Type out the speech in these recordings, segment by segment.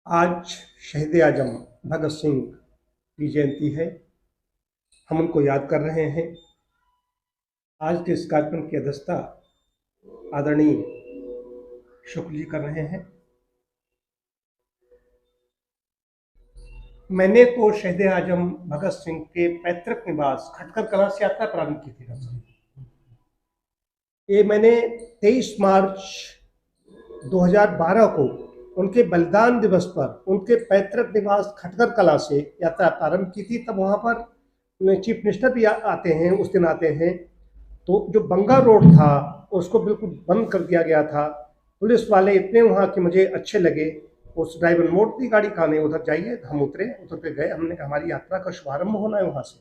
आज शहीद आजम भगत सिंह की जयंती है। हम उनको याद कर रहे हैं। आज के इस कार्यक्रम की अध्यक्षता आदरणीय शुक्ल जी कर रहे हैं। मैंने तो शहीद आजम भगत सिंह के पैतृक निवास खटकर कला से यात्रा प्रारंभ की थी। ये मैंने 23 मार्च 2012 को उनके बलिदान दिवस पर उनके पैतृक निवास खटकर कला से यात्रा प्रारंभ की थी। तब वहाँ पर चीफ मिनिस्टर भी आते हैं, उस दिन आते हैं। तो जो बंगा रोड था उसको बिल्कुल बंद कर दिया गया था। पुलिस वाले इतने वहाँ के मुझे अच्छे लगे। उस ड्राइवर मोड़ दी गाड़ी, कहा नहीं उधर जाइए। हम उतरे, उतर के गए। हमने कहा हमारी यात्रा का शुभारंभ होना है वहाँ से।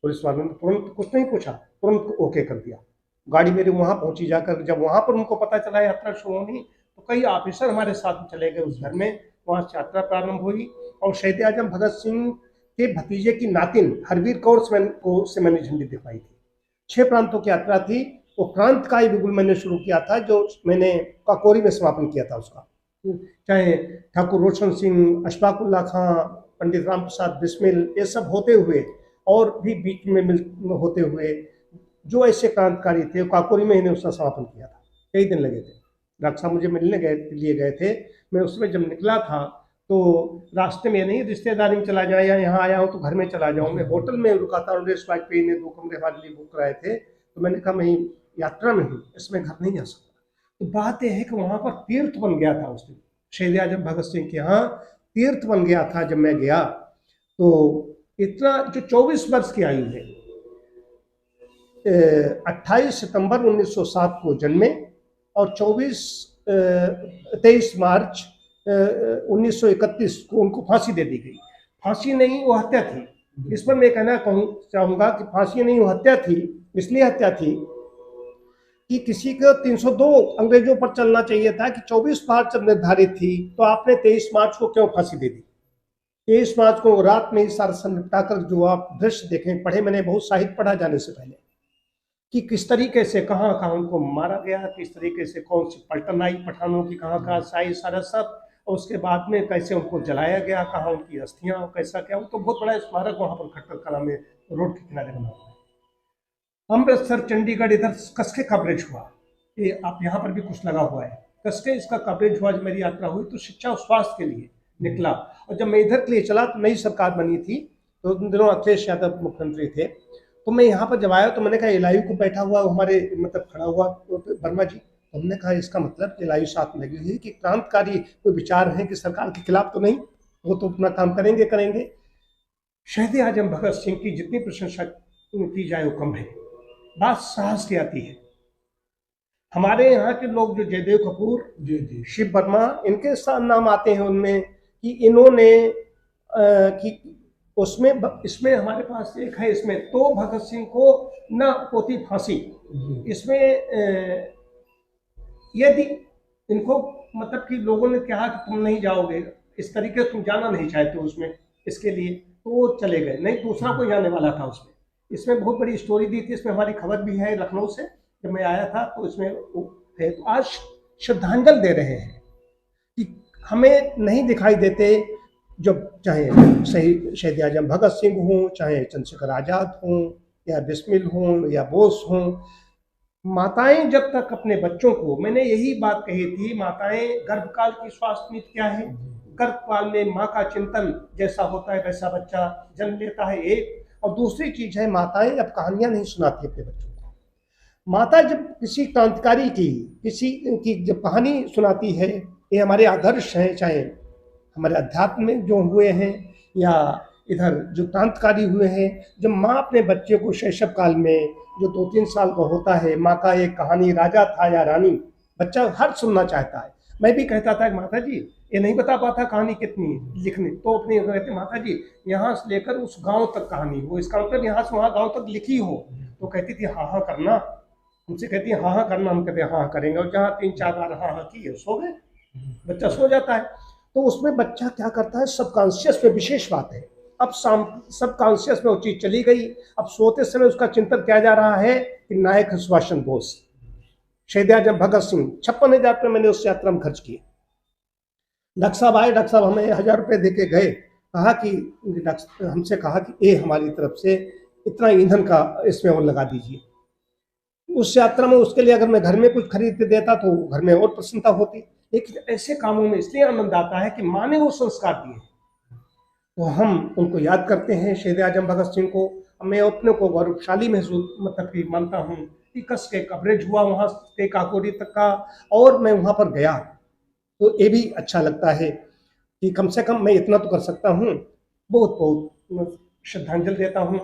पुलिस वालों ने तुरंत कुछ नहीं पूछा, तुरंत ओके कर दिया। गाड़ी मेरी वहाँ पहुँची जाकर। जब वहाँ पर उनको पता चला यात्रा शुरू होनी, तो कई ऑफिसर हमारे साथ चले गए उस घर में। वहाँ से यात्रा प्रारंभ हुई और शहीद आजम भगत सिंह के भतीजे की नातिन हरवीर कौर से मैंने झंडी दिखवाई थी। 6 प्रांतों की यात्रा थी। वो क्रांतिकारी बिगुल मैंने शुरू किया था, जो मैंने काकोरी में समापन किया था उसका। चाहे ठाकुर रोशन सिंह, अशफाकुल्ला खां, पंडित राम प्रसाद बिस्मिल, ये सब होते हुए और भी बीच में होते हुए जो ऐसे क्रांतिकारी थे, काकोरी में इन्हें उसका समापन किया था। कई दिन लगे थे। डॉक्टर साहब मुझे मिलने लिए गए थे। मैं उसमें जब निकला था तो रास्ते में नहीं रिश्तेदारी में चला जाए या यहाँ आया हूँ तो घर में चला जाऊँ। मैं होटल में रुका था। नरेश वाजपेयी ने 2 कमरे हमारे लिए बुक कराए थे। तो मैंने कहा मैं यात्रा में हूँ, इसमें घर नहीं जा सकता। तो बात यह है कि वहाँ पर तीर्थ बन गया था उस दिन। शहीद आजम भगत सिंह के यहाँ तीर्थ बन गया था। जब मैं गया तो इतना, जो 24 वर्ष की आयु है, 28 सितंबर 1907 को जन्मे और 23 मार्च 1931 को उनको फांसी दे दी गई। फांसी नहीं, वो हत्या थी। इस पर मैं कहना चाहूंगा कि फांसी नहीं, वो हत्या थी। इसलिए हत्या थी कि किसी को 302 अंग्रेजों पर चलना चाहिए था कि 24 मार्च जब निर्धारित थी तो आपने 23 मार्च को क्यों फांसी दे दी। 23 मार्च को रात में ही सारा निपटा कर जो आप दृश्य देखें, पढ़े, मैंने बहुत साहित्य पढ़ा जाने से पहले, कि किस तरीके से कहाँ कहाँ उनको मारा गया, किस तरीके से कौन सी पलटन आई पठानों की, कहाँ कहाँ साई सारा सब, और उसके बाद में कैसे उनको जलाया गया, कहाँ उनकी अस्थियाँ, कैसा क्या। वो तो बहुत बड़ा स्मारक वहाँ पर खट्टर कला में रोड के किनारे बना हुआ है। अमृतसर, चंडीगढ़, इधर कसके कवरेज हुआ। ये आप यहाँ पर भी कुछ लगा हुआ है, कसके इसका कवरेज हुआ। जब मेरी यात्रा हुई तो शिक्षा और स्वास्थ्य के लिए निकला। और जब मैं इधर के लिए चला तो नई सरकार बनी थी, तो उन दिनों अखिलेश यादव मुख्यमंत्री थे। तो मैं यहाँ पर जब आया तो मैंने कहा इलायू को बैठा हुआ हमारे मतलब खड़ा हुआ वर्मा जी। तो हमने कहा इसका मतलब इलायू साथ में लगी हुई कि क्रांतिकारी कोई विचार है कि सरकार के खिलाफ तो नहीं, वो तो अपना काम करेंगे। शहीद आजम भगत सिंह की जितनी प्रशंसा की जाए वो कम है। बात साहस की आती है। हमारे यहाँ के लोग जो जयदेव कपूर, जी शिव वर्मा, इनके नाम आते हैं उनमें कि इन्होंने कि उसमें इसमें हमारे पास एक है, इसमें तो भगत सिंह को न होती फांसी। इसमें यदि इनको मतलब कि लोगों ने कहा कि तुम नहीं जाओगे, इस तरीके से तुम जाना नहीं चाहते उसमें, इसके लिए तो वो चले गए। नहीं, दूसरा कोई जाने वाला था उसमें। इसमें बहुत बड़ी स्टोरी दी थी। इसमें हमारी खबर भी है लखनऊ से, जब मैं आया था तो इसमें थे। तो आज श्रद्धांजलि दे रहे हैं कि हमें नहीं दिखाई देते, जब चाहे शहीद आजम भगत सिंह हों, चाहे चंद्रशेखर आजाद हों, या बिस्मिल हों, या बोस हों, माताएं जब तक अपने बच्चों को, मैंने यही बात कही थी, माताएं गर्भकाल की स्वास्थ्य नीति क्या है, गर्भकाल में माँ का चिंतन जैसा होता है वैसा बच्चा जन्म लेता है। एक और दूसरी चीज है, माताएं अब कहानियां नहीं सुनाती अपने बच्चों को। माता जब किसी क्रांतिकारी की, किसी की जब कहानी सुनाती है, ये हमारे आदर्श हैं, चाहे हमारे अध्यात्म में जो हुए हैं या इधर जो क्रांतिकारी हुए हैं। जब माँ अपने बच्चे को शैशव काल में, जो 2-3 साल का होता है, माँ का एक कहानी, राजा था या रानी, बच्चा हर सुनना चाहता है। मैं भी कहता था कि माता जी ये नहीं बता पाता कहानी कितनी लिखनी, तो अपनी कहते माता जी यहाँ से लेकर उस गांव तक कहानी हो, इसका मतलब यहाँ से वहाँ गांव तक लिखी हो। तो कहती थी हाँ हाँ करना। हमसे कहती है हाँ हाँ करना, हम कहते हैं हाँ हाँ करेंगे। और जहाँ 3-4 बार हाँ हाँ की, सो गए, बच्चा सो जाता है। तो उसमें बच्चा क्या करता है, सबकॉन्शियस में विशेष बात है। अब सबकॉन्शियस में वो चीज चली गई। अब सोते समय उसका चिंतन किया जा रहा है कि नायक है सुभाष चंद्र बोस, शहीद आजम भगत सिंह। 56,000 रुपये मैंने उस यात्रा में खर्च किए। डॉक्टर साहब आए, डॉक्टर साहब हमें 1000 रुपये दे के गए, कहा कि हमसे कहा कि ये हमारी तरफ से इतना ईंधन का इसमें और लगा दीजिए। उस यात्रा में उसके लिए अगर मैं घर में कुछ खरीद के देता तो घर में और प्रसन्नता होती। लेकिन ऐसे कामों में इसलिए आनंद आता है कि माँ ने वो संस्कार दिए, तो हम उनको याद करते हैं, शहीद आजम भगत सिंह को। मैं अपने को गौरवशाली महसूस मतलब कि मानता हूँ कि कस के कवरेज हुआ वहाँ से काकोरी तक का, और मैं वहाँ पर गया तो ये भी अच्छा लगता है कि कम से कम मैं इतना तो कर सकता हूँ। बहुत बहुत श्रद्धांजलि देता हूँ।